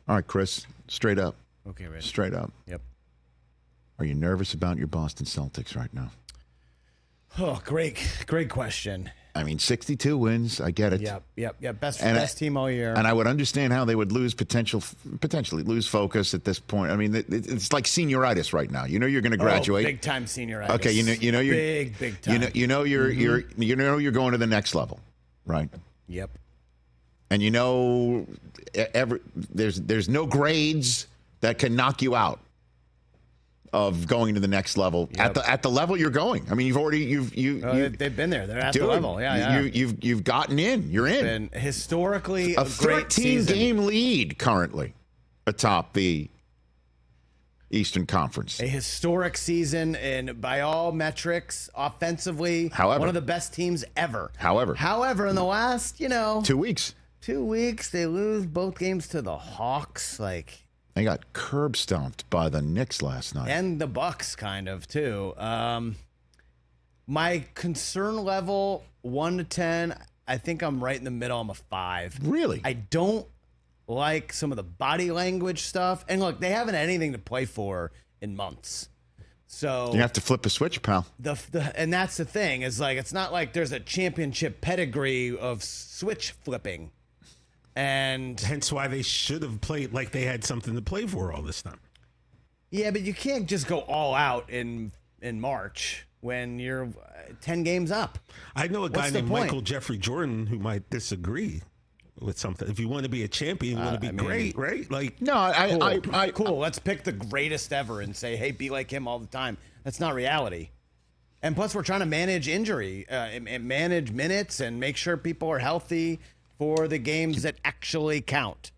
All right, Chris, straight up. Okay, Rich. Straight up. Yep. Are you nervous about your Boston Celtics right now? Oh, great question. I mean, 62 wins. I get it. Yep. Best team all year. And I would understand how they would potentially lose focus at this point. I mean, it's like senioritis right now. You know you're going to graduate. Big time senioritis. Okay, you know you're big time. You're going to the next level, right? Yep. And there's no grades that can knock you out of going to the next level at the level you're going. I mean, they've been there. They're at the level. Yeah. You've gotten in. You're in. Been historically a great 13-game lead currently atop the Eastern Conference. A historic season, and by all metrics, offensively, however, one of the best teams ever. However, in the last 2 weeks. 2 weeks, they lose both games to the Hawks. They got curb stomped by the Knicks last night. And the Bucks, kind of, too. My concern level, 1 to 10, I think I'm right in the middle. I'm a 5. Really? I don't like some of the body language stuff. And look, they haven't had anything to play for in months. So you have to flip a switch, pal. And that's the thing. Is it's not like there's a championship pedigree of switch flipping. And hence why they should have played like they had something to play for all this time. Yeah, but you can't just go all out in March when you're 10 games up. I know a guy named Michael Jeffrey Jordan who might disagree with something. If you want to be a champion, you want to be great, right? Cool. Let's pick the greatest ever and say, hey, be like him all the time. That's not reality. And plus, we're trying to manage injury, and manage minutes, and make sure people are healthy for the games that actually count.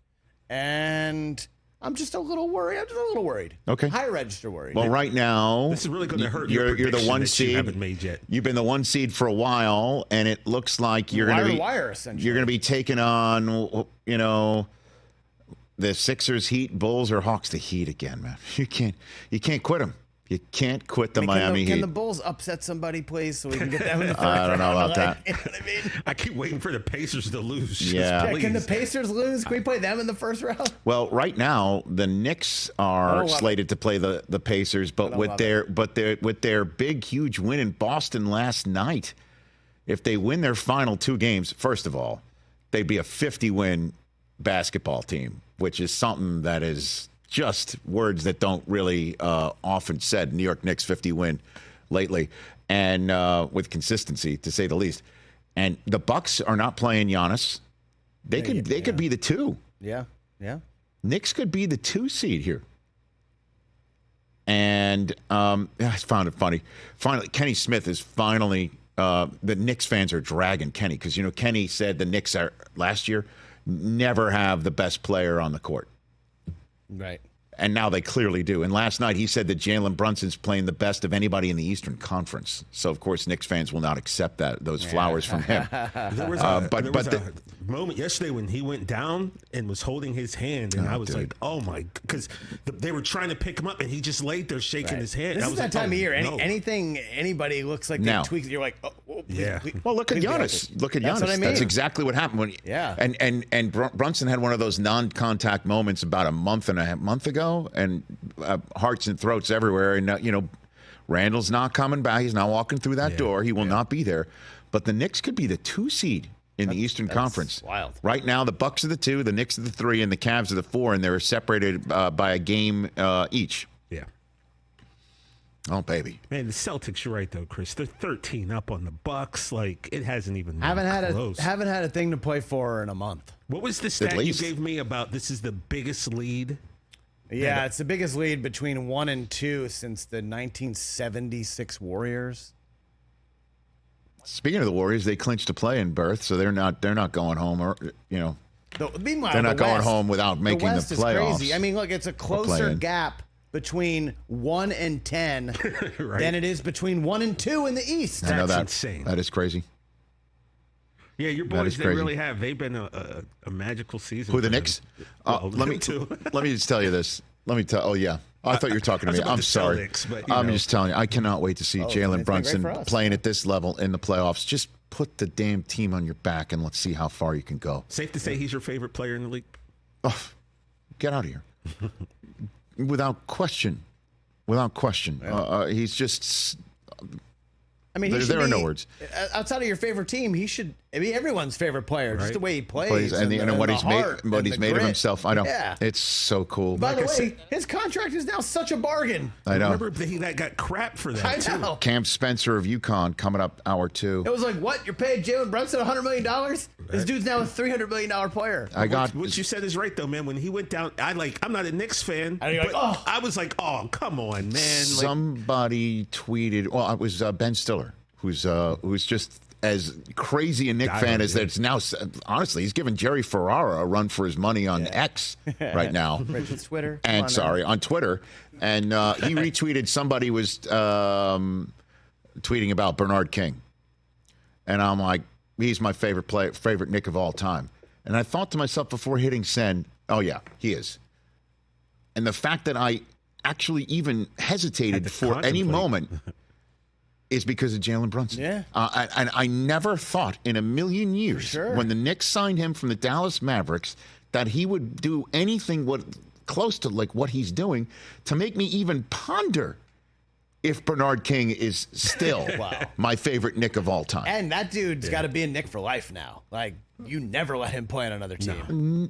And I'm just a little worried. Okay. High register worried. Well, right now, this is really going to hurt. You're the 1 seed. You haven't made yet. You've been the 1 seed for a while, and it looks like you're going to be taking on, the Sixers, Heat, Bulls, or Hawks. The Heat again, man. You can't quit them. You can't quit the Miami Heat. Can the Bulls upset somebody, please, so we can get them in the first I don't know about that. You know what I mean? I keep waiting for the Pacers to lose. Yeah. Can the Pacers lose? Can we play them in the first round? Well, right now the Knicks are slated to play the Pacers, but with their big huge win in Boston last night, if they win their final 2 games, first of all, they'd be a 50-win basketball team, which is something that is just words that don't really often said. New York Knicks 50 win lately, and with consistency, to say the least. And the Bucks are not playing Giannis. They could be the 2. Yeah. Knicks could be the 2 seed here. And I found it funny. Finally, Kenny Smith is finally. The Knicks fans are dragging Kenny because Kenny said the Knicks are last year never have the best player on the court. Right. And now they clearly do. And last night he said that Jalen Brunson's playing the best of anybody in the Eastern Conference. So, of course, Knicks fans will not accept those flowers from him. There was a moment yesterday when he went down and was holding his hand, and I was like, oh, my, because they were trying to pick him up, and he just laid there shaking his hand. This is that time of year. Anybody looks like they tweak, you're like, Well, look at Giannis. Look at Giannis. That's what I mean. That's exactly what happened. And Brunson had one of those non-contact moments about a month ago, and hearts and throats everywhere. And, Randall's not coming back. He's not walking through that door. He will not be there. But the Knicks could be the 2 seed in the Eastern Conference. Wild. Right now, the Bucks are the 2, the Knicks are the 3, and the Cavs are the 4, and they're separated by a game each. Yeah. Oh, baby. Man, the Celtics, you're right, though, Chris. They're 13 up on the Bucks. It hasn't even been close. Haven't had a thing to play for in a month. What was the stat you gave me about this is the biggest lead? Yeah, it's the biggest lead between 1 and 2 since the 1976 Warriors. Speaking of the Warriors, they clinched a play in berth, so they're not going home, or Meanwhile, they're not going home without making the playoffs. Is crazy. I mean, look, it's a closer gap between 1 and 10 right. than it is between 1 and 2 in the East. I know That's that. insane. That is crazy. Yeah, your boys, they really have. They've been a magical season. Who, the Knicks? Let me just tell you this. Oh, yeah. I thought you were talking to me. I'm sorry. Celtics, but, I'm just telling you, I cannot wait to see Jalen Brunson playing at this level in the playoffs. Just put the damn team on your back and let's see how far you can go. Safe to say he's your favorite player in the league? Oh, Get out of here. Without question. Without question. Yeah. He's just... I mean, there are no words. Outside of your favorite team, he should be everyone's favorite player. Just the way he plays and what he's made of himself. I know. Yeah. It's so cool. By the way, his contract is now such a bargain. I know. Remember that got crap for that, I know. Cam Spencer of UConn coming up hour 2. It was like, what? You're paying Jalen Brunson $100 million? This dude's now a $300 million player. What you said is right, though, man. When he went down, I'm not a Knicks fan. I was like, oh, come on, man. Somebody tweeted, well, it was Ben Stiller, who's just as crazy a Knicks fan as that's now. Honestly, he's giving Jerry Ferrara a run for his money on X right now. Richard's Twitter. And on Twitter. And he retweeted, somebody was tweeting about Bernard King. And I'm like, he's my favorite Knick of all time. And I thought to myself before hitting send, oh, yeah, he is. And the fact that I actually even hesitated for any moment is because of Jalen Brunson. Yeah. And I never thought in a million years when the Knicks signed him from the Dallas Mavericks that he would do anything close to like what he's doing to make me even ponder if Bernard King is still my favorite Knick of all time. And that dude's got to be a Knick for life now. Like, you never let him play on another team.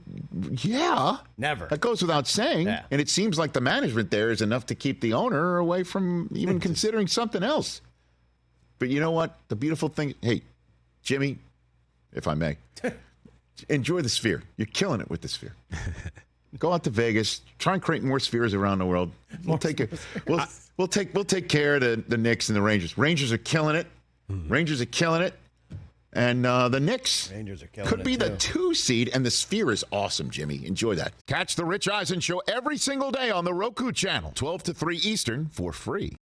Yeah. Never. That goes without saying. Yeah. And it seems like the management there is enough to keep the owner away from even considering something else. But you know what? The beautiful thing, hey, Jimmy, if I may, enjoy the Sphere. You're killing it with the Sphere. Go out to Vegas, try and create more spheres around the world. We'll take care of the Knicks and the Rangers. Rangers are killing it. Rangers are killing it. And the Knicks could be the 2 seed, and the Sphere is awesome, Jimmy. Enjoy that. Catch the Rich Eisen Show every single day on the Roku channel, 12 to 3 Eastern, for free.